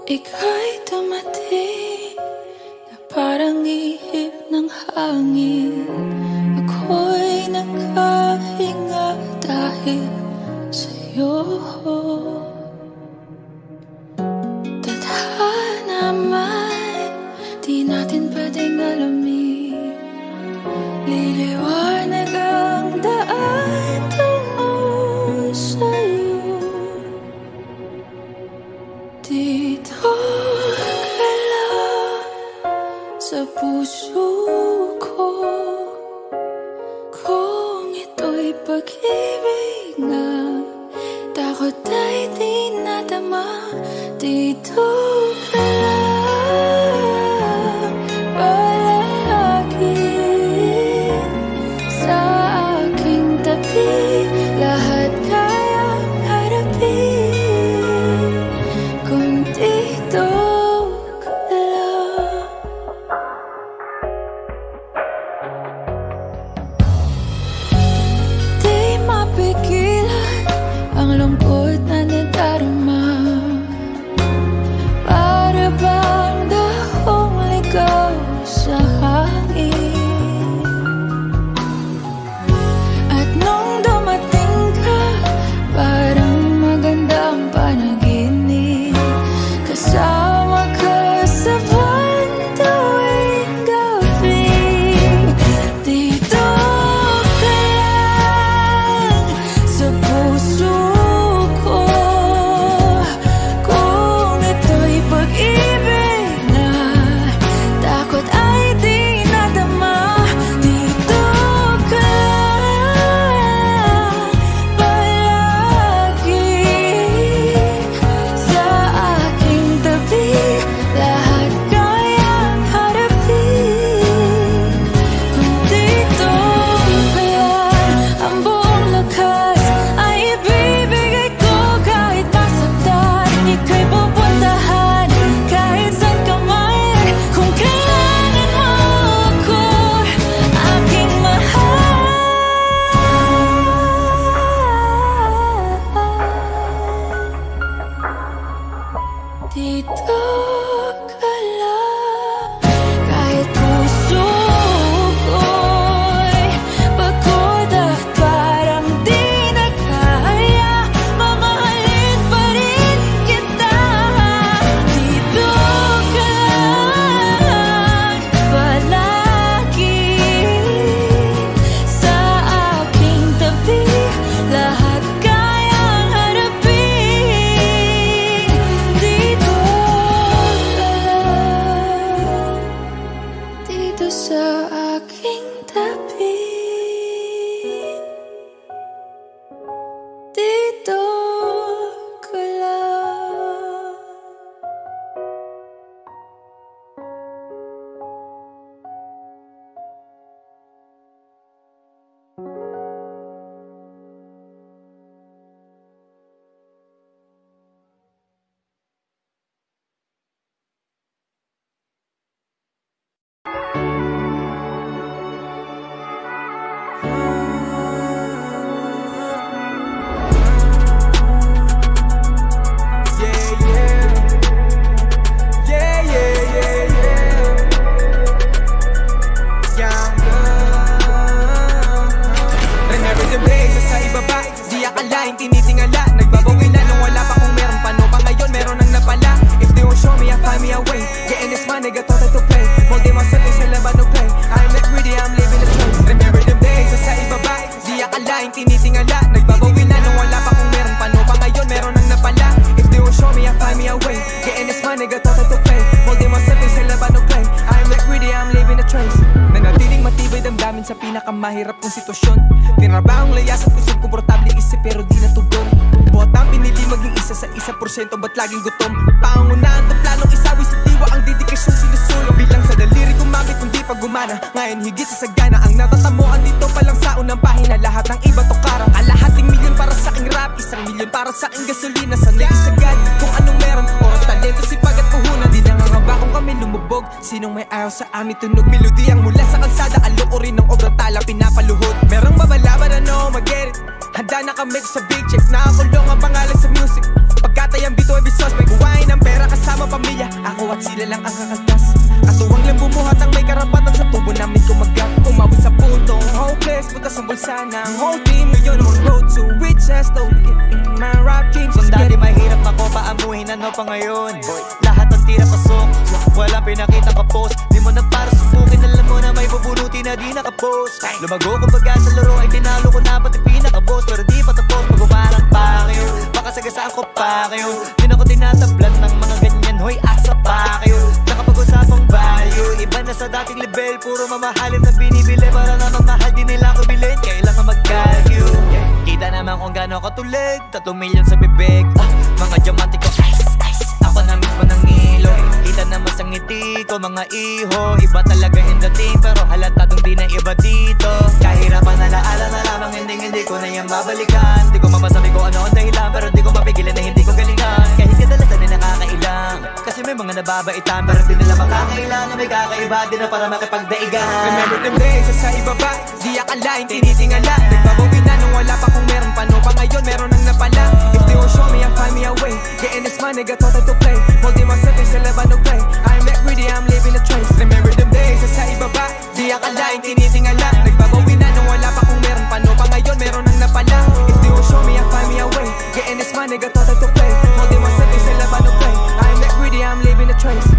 Ika'y dumating na parang ihip ng hangin. Ako'y nakahinga dahil sa'yo. Tadhana man, di natin pwedeng alamin. Liliwanag ang daan tungo sa'yo. Dito ka lang sa puso ko. Kung ito'y pag-ibig na takot ay di nadama. Dito ka lang palagi sa aking tabi. Lahat kayang harapin kung dito ka lang. Di mapigilan ang lungkot na nadarama. Para bang dahong ligaw sa hangin. At nung dumating ka, parang magandang panaginip. Kasama ka sa buwan tuwing gabi. Dito ka lang sa puso ko. Kung ito'y pag-ibig na takot ay di nadama. Dito ka lang palagi sa aking tabi. Lahat kayang harapin kung dito ka lang. Ang buong lakas ay ibibigay ko kahit masaktan. Ika'y pupuntahan kahit saan ka man. Kung kailangan mo ako, aking mahal. Dito ka lang kahit puso ko'y pagod at parang di na kaya. Mamahalin pa rin kita. Dito ka lang palagi sa aking tabi. Lahat kayang harapin. Dito ka lang, dito sa aking tabi. Dito ka lang. Remember the days sa ibaba, di akalain tinitingala. Nagbabawi na nung wala pa kung meron pa. No pa ngayon meron nang napala. If they won't show me, I find me a way. Getting this money, got thought to play. Molding myself in sa laban no play. I'm not greedy, I'm living the truth. Remember the days sa ibaba, di akalain tinitingala. Nagbabawi na nung wala pa kung meron pa. No pa ngayon meron nang napala. If they won't show me, I find me a way. Getting this money, got thought to play. Molding myself in sa laban no play. I'm not greedy, I'm living the trace. Nanatiling matibay damdamin sa pinakamahirap kong sitwasyon. Tinrabahong layas at isip komportable isip pero di natugon. Botang pinili maging isa sa 1%, ba't laging gutom? Pangunahan to planong isawi sa diwa ang dedikasyong sinusulong. Bilang sa daliri gumamit kundi pag gumana. Ngayon higit sa sagana ang natatamuan dito pa lang sa unang pahina. Lahat ng iba to karang kalahating milyon para sa aking rap. 1 milyon para sa aking gasolina. Sanay isagad kung anong meron. Oras, talento, sipag at puhunan. Di nangangaba kung kami lumubog. Sinong may ayaw sa amin tunog? Melodiyang mula sa kalsada. Aloorin ng obrang tala pinapaluhod. Merong babalaban ano mag-get it. Handa na kami sa big check. Nakakulong ang pangalan sa music. Pagkatay ang bito ay bisos. May kuwain ng pera kasama pa ano pa ngayon? Lahat ng tira pasok, walang pinakita ka post. Di mo na para subukin, alam mo na may bubuluti na di nakapost. Lumago kumbaga sa laro ay tinalo ko na pati pinaka-boss. Pero di pa tapos, pag-umarang pa kayo. Baka sagasaan ko pa kayo. Di na ko tinatablan ng mga ganyan, hoy asa pa kayo. Nakapag-usapang value, iba na sa dating level. Puro mamahalin na binibili para namang mahal din nila ko bilhin. Kailangan mag-value. Kita naman kung gano'n katulig, 3 milyon sa bibig. Mga diamante ko, ice, ice. Ako na mismo ng ilong. Kita naman sa ngiti ko, mga iho. Iba talaga yung dating, pero halatadong di na iba dito. Kahirapan na laala na lamang, hindi ko na yan babalikan. Di ko mapasabi ko ano ang dahilan, pero di ko mapigilan na hindi ko galingan. Kahit kadalasan ay nakakailang, kasi may mga nababaitan, pero di nila makakailan na may kakaiba, di na para makipagdaigan. Remember them days, sa ibaba, di akalain, tinitingala. Nagbabawi na nung wala pa kung meron pa, no pa ngayon meron nang napala. If they won't show me, I'll find me a way. Getting this money, got thought to play. Holding myself in sila ba no play. I'm not greedy, I'm living a trace. Remember them days, sa ibaba, di akalain, tinitingala. Nagbabawi na nung wala pa kung meron pa, no pa ngayon meron nang napala. If they won't show me, I'll find me a way. Getting this money, got thought to play. Holding myself in sila ba no play. I'm not greedy, I'm living a trace.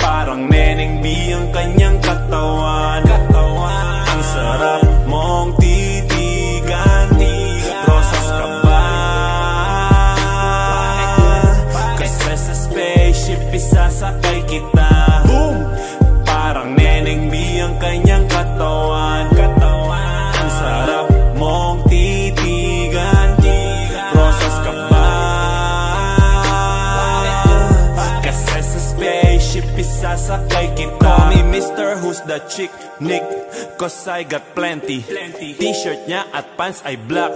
Parang Neneng B ang kanyang katawan. Ang sarap mong titigan. Rosas ka ba? Kasi sa spaceship isasakay kita. Boom! Parang Neneng B ang kanyang katawan. Ang sarap mong titigan. Rosas ka ba? Kasi sa spaceship isasakay kita. Call me Mr. Who's the Chick Nick, cause I got plenty. T-shirt niya at pants ay black,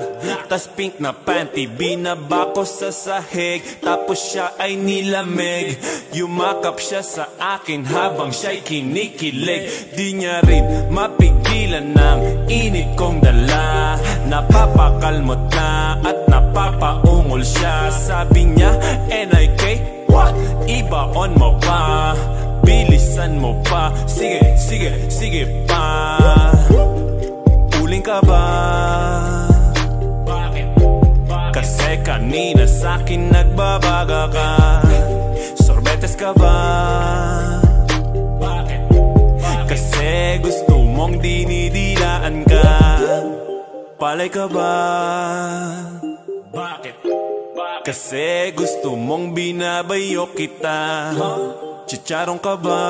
tas pink na panty. Binaba ko sa sahig, tapos siya ay nilamig. Yumakap siya sa akin habang siya'y kinikilig. Di niya rin mapigilan ng init kong dala. Napapakalmot na at napapaungol siya. Sabi niya, NIK, what? Ibaon mo pa, bilisan mo pa. Sige, sige, sige pa. Uling ka ba? Kasi kanina sa'kin nagbabaga ka. Sorbetes ka ba? Kasi gusto mong dinidilaan ka. Palay ka ba? Kasi gusto mong binabayo kita. Chicharong ka ba?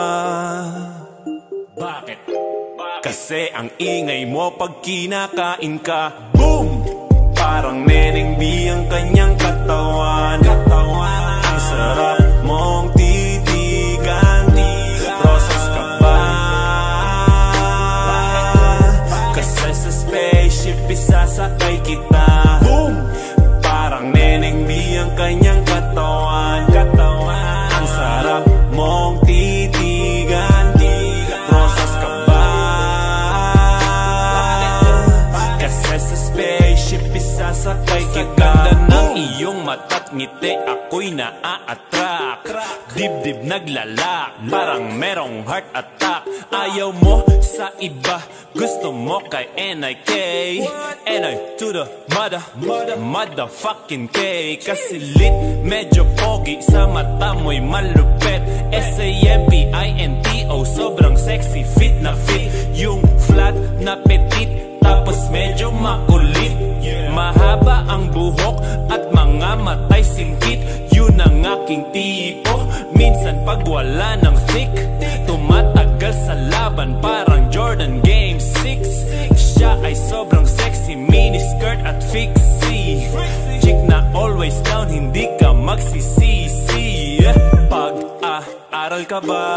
Kasi ang ingay mo pag kinakain ka. Boom! Parang Neneng B ang kanyang katawan. Ang sarap mong titigan. Rosas ka ba? Kasi sa spaceship isasakay kita. Boom! Parang Neneng B ang kanyang katawan. Ang sarap mong titigan. Rosas ka ba? Kasi sa spaceship isasakay kita. Ganda ng iyong mata't ngiti, ako'y naa-attract. Dibdib naglalak, parang merong heart attack. Ayaw mo sa iba, gusto mo kay NIK. NI to the motherfucking K. Kasi lit, medyo pogi, sa mata mo'y malupet. SAMPINTO, sobrang sexy, fit na fit. Yung flat na petit, tapos medyo makulit. Mahaba ang buhok at mga matay singkit. Yun ang aking tipo. Minsan pag wala ng thick, tumatagal sa laban parang Jordan Game 6. Siya ay sobrang sexy, mini skirt at fixie. Chick na always down, hindi ka magsisisi. Pag-aaral ka ba?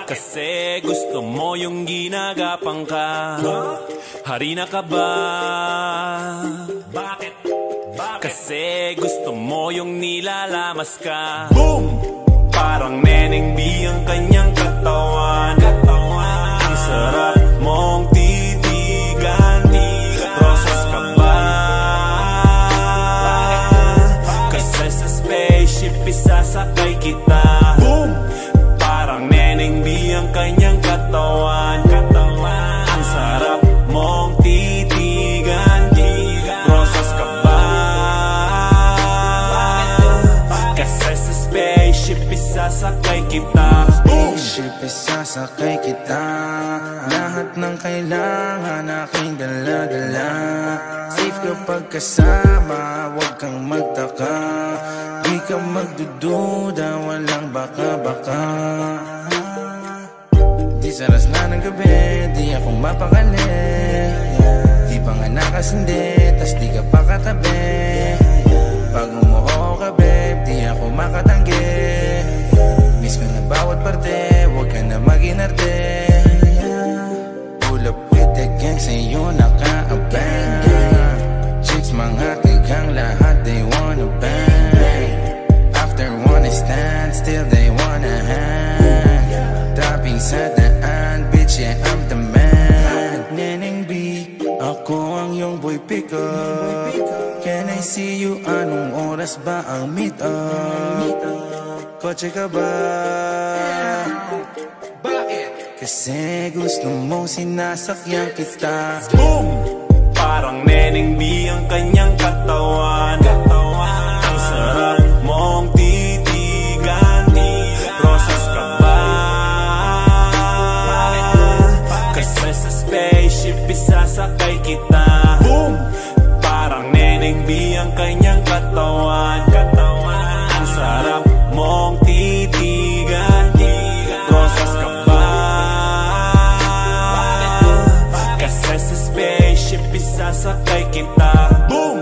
Kasi gusto gusto mo yung ginagapang ka? Hari na ka ba? Bakit? Kasi gusto mo yung nilalamas ka. Boom! Parang Neneng B ang kanyang katawan. Ang sarap mong titigan. Rosas ka ba? Kasi sa spaceship isasakay kita. Boom! Parang Neneng B ang kanyang katawan. Ang sarap mong titigan. Rosas ka ba? Kasi sa spaceship isasakay kita. Spaceship isasakay kita. Lahat ng kailangan aking dala-dala. Safe kapag kasama, huwag kang magtaka. Di ka magdududa, walang baka-baka. Di saras na ng gabi, di ako mapakali. Di pa nga nakasindi, tas di ka pa katabi. Pag umuho ka babe, di ako makatanggi. Miss ko na bawat parte, huwag ka na mag-inarte. Pull up with the gang, sa'yo naka-abang. Chicks mga tigang, lahat they wanna bang. After wanna stand, still they wanna hang. Topping sa daan, bitch yeah I'm the man. Neneng B, ako ang iyong boy pick up. Can I see you? Anong oras ba ang meet up? Kotse ka ba? Bakit? Kasi gusto mong sinasakyan kita. Boom! Parang Neneng B ang kanyang katawan. Ang sarap mong titigan. Rosas ka ba? Kasi sa spaceship isasakay kita. Boom! Parang Neneng B ang kanyang katawan. Ang sarap mong titigan. Rosas ka ba? Kasi sa spaceship isasakay kita. Boom!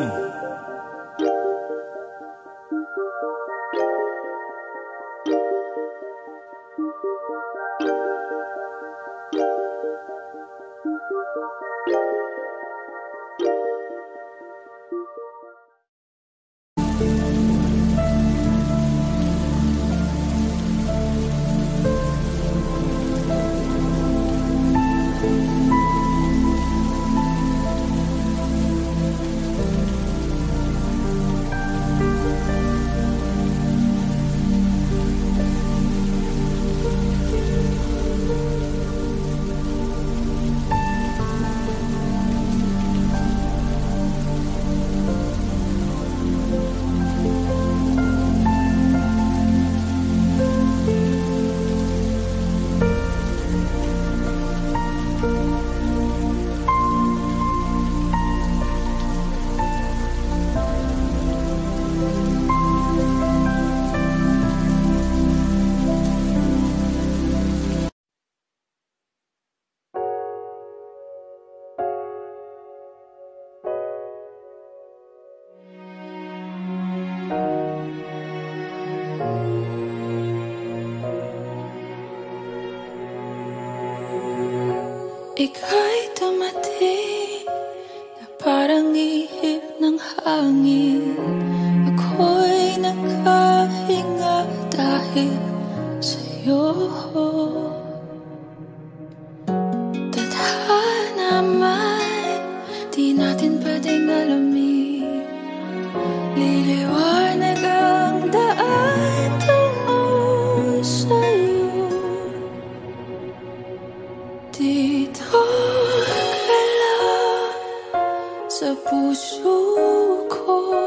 Ika'y dumating na parang ihip ng hangin. Ako'y nakahinga dahil sa'yo. Tadhana man, di natin pwedeng alamin. Liliwanag ang daan tungo sa'yo. Dito ka lang sa puso ko.